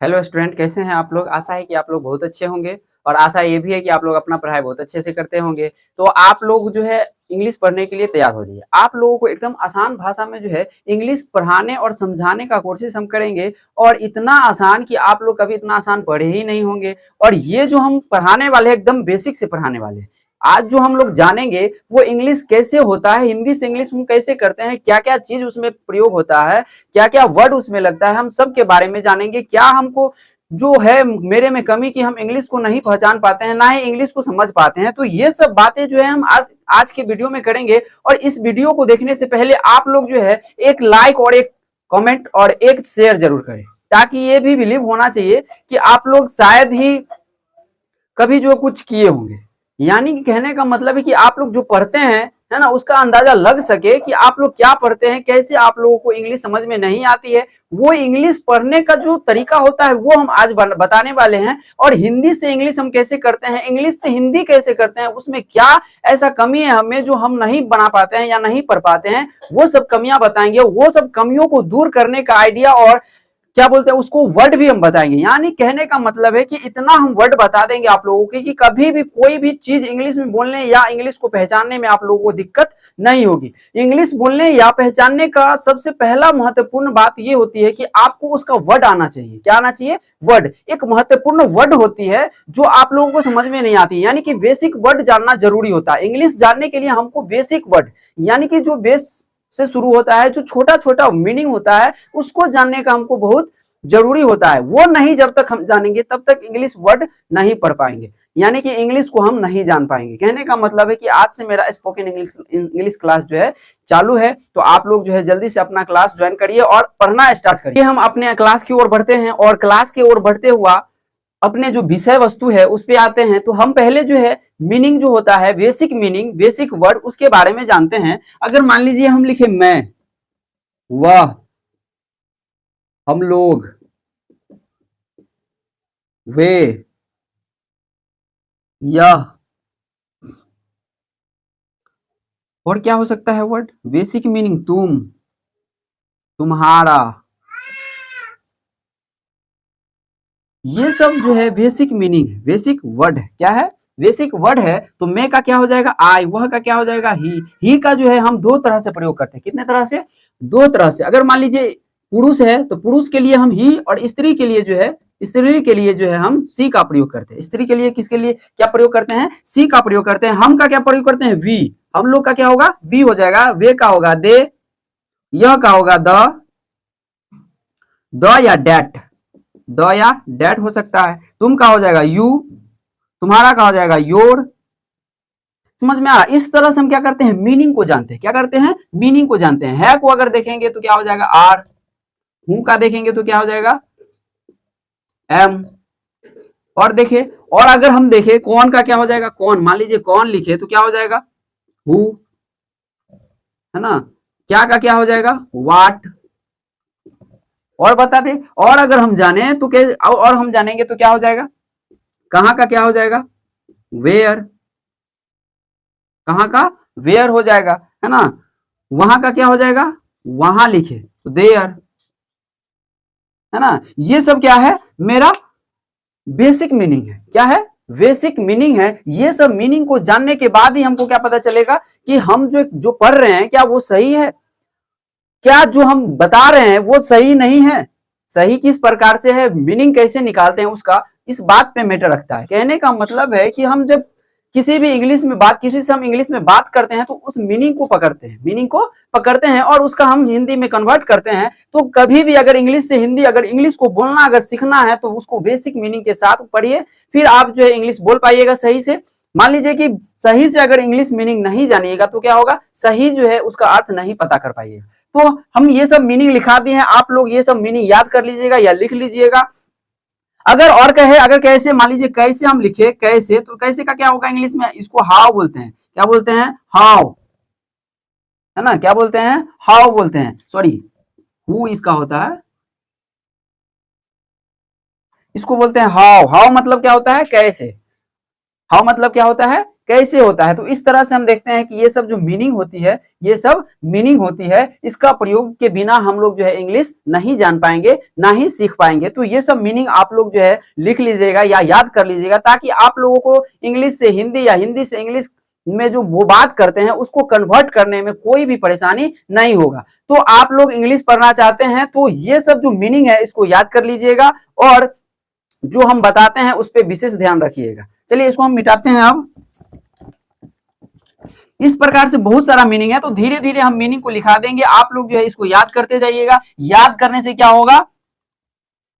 Hello student, कैसे हैं आप लोग। आशा है कि आप लोग बहुत अच्छे होंगे और आशा ये भी है कि आप लोग अपना पढ़ाई बहुत अच्छे से करते होंगे। तो आप लोग जो है इंग्लिश पढ़ने के लिए तैयार हो जाइए। आप लोगों को एकदम आसान भाषा में जो है इंग्लिश पढ़ाने और समझाने का कोशिश हम करेंगे, और इतना आसान कि आप लोग कभी इतना आसान पढ़े ही नहीं होंगे। और ये जो हम पढ़ाने वाले हैं एकदम बेसिक से पढ़ाने वाले हैं। आज जो हम लोग जानेंगे वो इंग्लिश कैसे होता है, हिंदी से इंग्लिश हम कैसे करते हैं, क्या क्या चीज उसमें प्रयोग होता है, क्या क्या वर्ड उसमें लगता है, हम सब के बारे में जानेंगे। क्या हमको जो है मेरे में कमी कि हम इंग्लिश को नहीं पहचान पाते हैं, ना ही इंग्लिश को समझ पाते हैं, तो ये सब बातें जो है हम आज आज के वीडियो में करेंगे। और इस वीडियो को देखने से पहले आप लोग जो है एक लाइक और एक कमेंट और एक शेयर जरूर करें, ताकि ये भी बिलीव होना चाहिए कि आप लोग शायद ही कभी जो कुछ किए होंगे। यानी कि कहने का मतलब है कि आप लोग जो पढ़ते हैं, है ना, उसका अंदाजा लग सके कि आप लोग क्या पढ़ते हैं, कैसे आप लोगों को इंग्लिश समझ में नहीं आती है। वो इंग्लिश पढ़ने का जो तरीका होता है वो हम आज बताने वाले हैं। और हिंदी से इंग्लिश हम कैसे करते हैं, इंग्लिश से हिंदी कैसे करते हैं, उसमें क्या ऐसा कमी है हमें जो हम नहीं बना पाते हैं या नहीं पढ़ पाते हैं, वो सब कमियां बताएंगे। वो सब कमियों को दूर करने का आइडिया और क्या बोलते हैं उसको वर्ड भी हम बताएंगे। यानी कहने का मतलब है कि इतना हम वर्ड बता देंगे आप लोगों के कि कभी भी कोई भी चीज इंग्लिश में बोलने या इंग्लिश को पहचानने में आप लोगों को दिक्कत नहीं होगी। इंग्लिश बोलने या पहचानने का सबसे पहला महत्वपूर्ण बात ये होती है कि आपको उसका वर्ड आना चाहिए। क्या आना चाहिए? वर्ड। एक महत्वपूर्ण वर्ड होती है जो आप लोगों को समझ में नहीं आती, यानी कि बेसिक वर्ड जानना जरूरी होता है। इंग्लिश जानने के लिए हमको बेसिक वर्ड, यानी कि जो बेस से शुरू होता है, जो छोटा छोटा मीनिंग होता है, उसको जानने का हमको बहुत जरूरी होता है। वो नहीं जब तक हम जानेंगे तब तक इंग्लिश वर्ड नहीं पढ़ पाएंगे, यानी कि इंग्लिश को हम नहीं जान पाएंगे। कहने का मतलब है कि आज से मेरा स्पोकन इंग्लिश क्लास जो है चालू है, तो आप लोग जो है जल्दी से अपना क्लास ज्वाइन करिए और पढ़ना स्टार्ट करिए। हम अपने क्लास की ओर बढ़ते हैं, और क्लास की ओर बढ़ते हुआ अपने जो विषय वस्तु है उस पे आते हैं। तो हम पहले जो है मीनिंग जो होता है, बेसिक मीनिंग, बेसिक वर्ड, उसके बारे में जानते हैं। अगर मान लीजिए हम लिखे मैं, वह, हम लोग, वे, यह, और क्या हो सकता है वर्ड बेसिक मीनिंग? तुम, तुम्हारा, ये सब जो है बेसिक मीनिंग है, बेसिक वर्ड है। क्या है? बेसिक वर्ड है। तो मैं का क्या हो जाएगा? आई। वह का क्या हो जाएगा? ही का जो है हम दो तरह से प्रयोग करते हैं। कितने तरह से? दो तरह से। अगर मान लीजिए पुरुष है तो पुरुष के लिए हम ही, और स्त्री के लिए जो है, स्त्री के लिए जो है हम सी का प्रयोग करते हैं। स्त्री के लिए किसके लिए क्या प्रयोग करते हैं? सी का प्रयोग करते हैं। हम का क्या प्रयोग करते हैं? वी। हम लोग का क्या होगा? वी हो जाएगा। वे का होगा दे, यह का होगा द या डैट, द या डैट हो सकता है। तुम का हो जाएगा यू, तुम्हारा का हो जाएगा योर। समझ में आ रहा? इस तरह से हम क्या करते हैं? मीनिंग को जानते हैं। क्या करते हैं? मीनिंग को जानते हैं। है को अगर देखेंगे तो क्या हो जाएगा? आर। हूं का देखेंगे तो क्या हो जाएगा? एम। और देखे, और अगर हम देखें कौन का क्या हो जाएगा? कौन। मान लीजिए कौन लिखे तो क्या हो जाएगा? हु, है ना। क्या का क्या हो जाएगा? वाट। और बता दे, और अगर हम जाने तो क्या, और हम जानेंगे तो क्या हो जाएगा? कहां का क्या हो जाएगा? वेयर। कहां का? वेयर हो जाएगा, है ना। वहां का क्या हो जाएगा? वहां लिखे तो देयर, है ना। ये सब क्या है? मेरा बेसिक मीनिंग है। क्या है? बेसिक मीनिंग है। ये सब मीनिंग को जानने के बाद ही हमको क्या पता चलेगा कि हम जो जो पढ़ रहे हैं क्या वो सही है, क्या जो हम बता रहे हैं वो सही नहीं है, सही किस प्रकार से है, मीनिंग कैसे निकालते हैं उसका, इस बात पे मैटर रखता है। कहने का मतलब है कि हम जब किसी भी इंग्लिश में बात, किसी से हम इंग्लिश में बात करते हैं तो उस मीनिंग को पकड़ते हैं, मीनिंग को पकड़ते हैं और उसका हम हिंदी में कन्वर्ट करते हैं। तो कभी भी अगर इंग्लिश से हिंदी, अगर इंग्लिश को बोलना अगर सीखना है तो उसको बेसिक मीनिंग के साथ पढ़िए, फिर आप जो है इंग्लिश बोल पाइएगा सही से। मान लीजिए कि सही से अगर इंग्लिश मीनिंग नहीं जानिएगा तो क्या होगा? सही जो है उसका अर्थ नहीं पता कर पाइएगा। तो हम ये सब मीनिंग लिखा दिए हैं, आप लोग ये सब मीनिंग याद कर लीजिएगा या लिख लीजिएगा। अगर और कहे, अगर कैसे, मान लीजिए कैसे हम लिखे, कैसे, तो कैसे का क्या होगा इंग्लिश में? इसको हाउ बोलते हैं। क्या बोलते हैं? हाउ, है ना। क्या बोलते हैं? हाउ बोलते हैं, सॉरी, हु इसका होता है, इसको बोलते हैं हाउ। हाउ मतलब क्या होता है? कैसे। हाउ मतलब क्या होता है? कैसे होता है। तो इस तरह से हम देखते हैं कि ये सब जो मीनिंग होती है, ये सब मीनिंग होती है, इसका प्रयोग के बिना हम लोग जो है इंग्लिश नहीं जान पाएंगे, ना ही सीख पाएंगे। तो ये सब मीनिंग आप लोग जो है लिख लीजिएगा या याद कर लीजिएगा, ताकि आप लोगों को इंग्लिश से हिंदी या हिंदी से इंग्लिश में जो वो बात करते हैं उसको कन्वर्ट करने में कोई भी परेशानी नहीं होगा। तो आप लोग इंग्लिश पढ़ना चाहते हैं तो ये सब जो मीनिंग है इसको याद कर लीजिएगा, और जो हम बताते हैं उस पर विशेष ध्यान रखिएगा। चलिए इसको हम मिटाते हैं। अब इस प्रकार से बहुत सारा मीनिंग है, तो धीरे धीरे हम मीनिंग को लिखा देंगे, आप लोग जो है इसको याद करते जाइएगा। याद करने से क्या होगा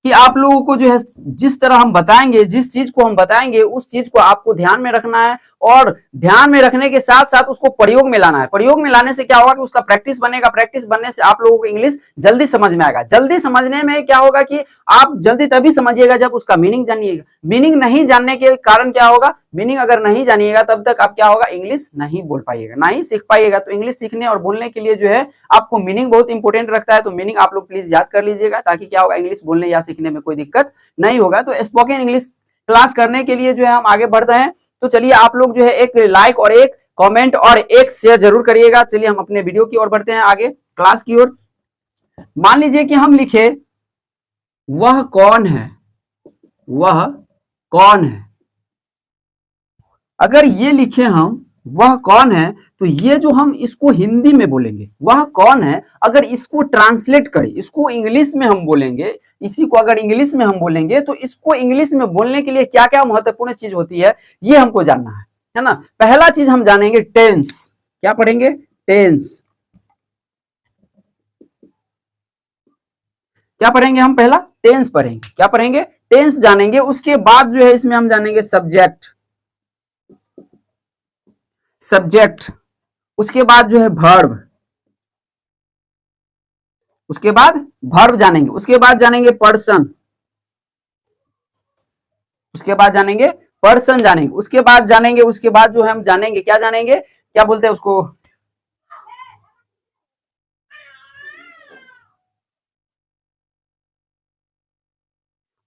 कि आप लोगों को जो है जिस तरह हम बताएंगे, जिस चीज को हम बताएंगे उस चीज को आपको ध्यान में रखना है, और ध्यान में रखने के साथ साथ उसको प्रयोग में लाना है। प्रयोग में लाने से क्या होगा कि उसका प्रैक्टिस बनेगा, प्रैक्टिस बनने से आप लोगों को इंग्लिश जल्दी समझ में आएगा। जल्दी समझने में क्या होगा कि आप जल्दी तभी समझिएगा जब उसका मीनिंग जानिएगा। मीनिंग नहीं जानने के कारण क्या होगा, मीनिंग अगर नहीं जानिएगा तब तक आप क्या होगा, इंग्लिश नहीं बोल पाइएगा, ना ही सीख पाइएगा। तो इंग्लिश सीखने और बोलने के लिए जो है आपको मीनिंग बहुत इंपॉर्टेंट रखता है। तो मीनिंग आप लोग प्लीज याद कर लीजिएगा, ताकि क्या होगा, इंग्लिश बोलने या सीखने में कोई दिक्कत नहीं होगा। तो स्पोकन इंग्लिश क्लास करने के लिए जो है हम आगे बढ़ते हैं। तो चलिए आप लोग जो है एक लाइक और एक कमेंट और एक शेयर जरूर करिएगा। चलिए हम अपने वीडियो की ओर बढ़ते हैं, आगे क्लास की ओर। मान लीजिए कि हम लिखे वह कौन है, वह कौन है। अगर ये लिखे हम वह कौन है, तो ये जो हम इसको हिंदी में बोलेंगे वह कौन है, अगर इसको ट्रांसलेट करें, इसको इंग्लिश में हम बोलेंगे, इसी को अगर इंग्लिश में हम बोलेंगे, तो इसको इंग्लिश में बोलने के लिए क्या क्या महत्वपूर्ण चीज होती है ये हमको जानना है ना। पहला चीज हम जानेंगे टेंस। क्या पढ़ेंगे, टेंस। क्या पढ़ेंगे हम, पहला टेंस पढ़ेंगे। क्या पढ़ेंगे, टेंस जानेंगे। उसके बाद जो है इसमें हम जानेंगे सब्जेक्ट, सब्जेक्ट। उसके बाद जो है वर्ब, उसके बाद वर्ब जानेंगे। उसके बाद जानेंगे पर्सन, उसके बाद जानेंगे पर्सन जानेंगे। उसके बाद जानेंगे, उसके बाद जो है हम जानेंगे, क्या जानेंगे, क्या बोलते हैं उसको,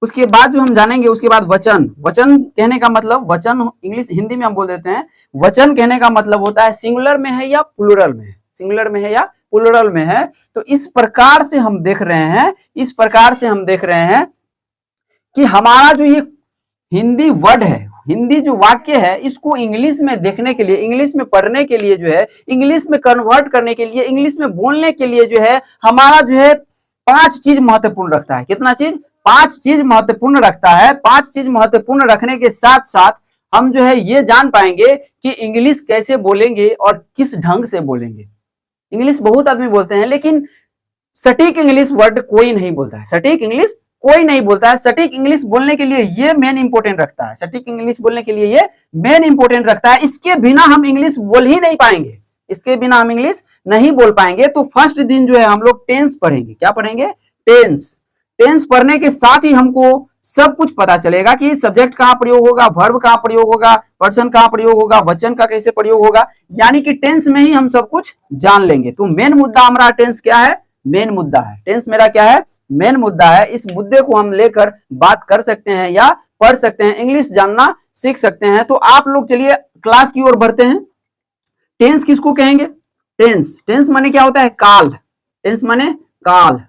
उसके बाद जो हम जानेंगे, उसके बाद वचन। वचन कहने का मतलब, वचन इंग्लिश हिंदी में हम बोल देते हैं, वचन कहने का मतलब होता है सिंगुलर में है या प्लूरल में है, सिंगुलर में है या प्लूरल में है। तो इस प्रकार से हम देख रहे हैं, इस प्रकार से हम देख रहे हैं कि हमारा जो ये हिंदी वर्ड है, हिंदी जो वाक्य है, इसको इंग्लिश में देखने के लिए, इंग्लिश में पढ़ने के लिए जो है, इंग्लिश में कन्वर्ट करने के लिए, इंग्लिश में बोलने के लिए जो है हमारा जो है 5 चीज महत्वपूर्ण रखता है। कितना चीज, 5 चीज महत्वपूर्ण रखता है। 5 चीज महत्वपूर्ण रखने के साथ साथ हम जो है ये जान पाएंगे कि इंग्लिश कैसे बोलेंगे और किस ढंग से बोलेंगे। इंग्लिश बहुत आदमी बोलते हैं, लेकिन सटीक इंग्लिश वर्ड कोई नहीं बोलता है, सटीक इंग्लिश कोई नहीं बोलता है। सटीक इंग्लिश बोलने के लिए ये मेन इंपोर्टेंट रखता है, सटीक इंग्लिश बोलने के लिए ये मेन इंपोर्टेंट रखता है। इसके बिना हम इंग्लिश बोल ही नहीं पाएंगे, इसके बिना हम इंग्लिश नहीं बोल पाएंगे। तो फर्स्ट दिन जो है हम लोग टेंस पढ़ेंगे। क्या पढ़ेंगे, टेंस। टेंस पढ़ने के साथ ही हमको सब कुछ पता चलेगा कि सब्जेक्ट कहां प्रयोग होगा, वर्ब कहां प्रयोग होगा, पर्सन कहां प्रयोग होगा, वचन का कैसे प्रयोग होगा, यानी कि टेंस में ही हम सब कुछ जान लेंगे। तो मेन मुद्दा हमारा टेंस क्या है, मेन मुद्दा है टेंस मेरा क्या है, मेन मुद्दा है। इस मुद्दे को हम लेकर बात कर सकते हैं या पढ़ सकते हैं, इंग्लिश जानना सीख सकते हैं। तो आप लोग चलिए क्लास की ओर बढ़ते हैं। टेंस किसको कहेंगे, टेंस, टेंस माने क्या होता है, काल। टेंस माने काल।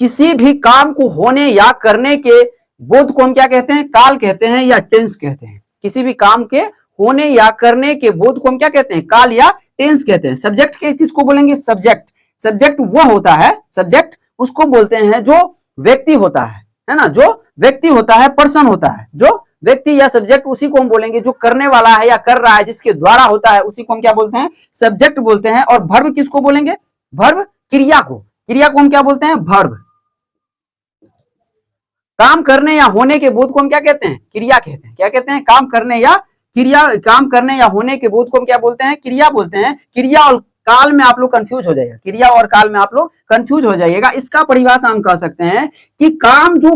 किसी भी काम को होने या करने के बोध को हम क्या कहते हैं, काल कहते हैं या टेंस कहते हैं। किसी भी काम के होने या करने के बोध को हम क्या कहते हैं, काल या टेंस कहते हैं। सब्जेक्ट के किसको बोलेंगे, सब्जेक्ट। सब्जेक्ट वो होता है, सब्जेक्ट उसको बोलते हैं जो व्यक्ति होता है ना, जो व्यक्ति होता है, पर्सन होता है, जो व्यक्ति या सब्जेक्ट उसी को हम बोलेंगे जो करने वाला है या कर रहा है, जिसके द्वारा होता है, उसी को हम क्या बोलते हैं, सब्जेक्ट बोलते हैं। और वर्ब किसको बोलेंगे, वर्ब क्रिया को, क्रिया को हम क्या बोलते हैं, वर्ब। काम करने या होने के बोध को हम क्या कहते हैं, क्रिया कहते हैं। क्या कहते हैं, काम करने या क्रिया, काम करने या होने के बोध को हम क्या बोलते हैं, क्रिया बोलते हैं। क्रिया और काल में आप लोग कंफ्यूज हो जाएगा, क्रिया और काल में आप लोग कंफ्यूज हो जाइएगा। इसका परिभाषा हम कह सकते हैं कि काम जो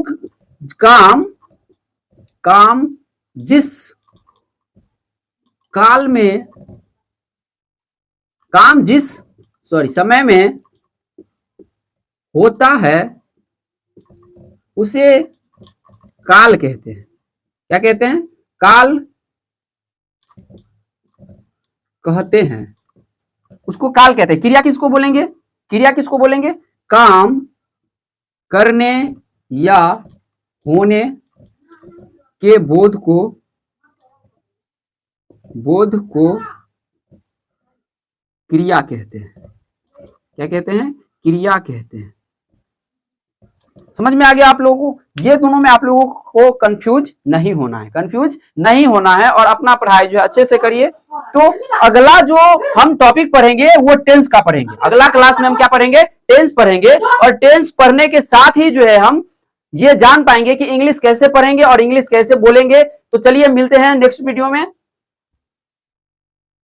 काम काम जिस काल में, काम जिस समय में होता है उसे काल कहते हैं। क्या कहते हैं, काल कहते हैं, उसको काल कहते हैं। क्रिया किसको बोलेंगे? क्रिया किसको बोलेंगे? काम करने या होने के बोध को क्रिया कहते हैं। क्या कहते हैं? क्रिया कहते हैं। समझ में आ गया आप लोगों को? ये दोनों में आप लोगों को कंफ्यूज नहीं होना है, कंफ्यूज नहीं होना है, और अपना पढ़ाई जो है अच्छे से करिए। तो अगला जो हम टॉपिक पढ़ेंगे वो टेंस का पढ़ेंगे। अगला क्लास में हम क्या पढ़ेंगे? टेंस पढ़ेंगे। और टेंस पढ़ने के साथ ही जो है हम ये जान पाएंगे कि इंग्लिश कैसे पढ़ेंगे और इंग्लिश कैसे बोलेंगे। तो चलिए मिलते हैं नेक्स्ट वीडियो में।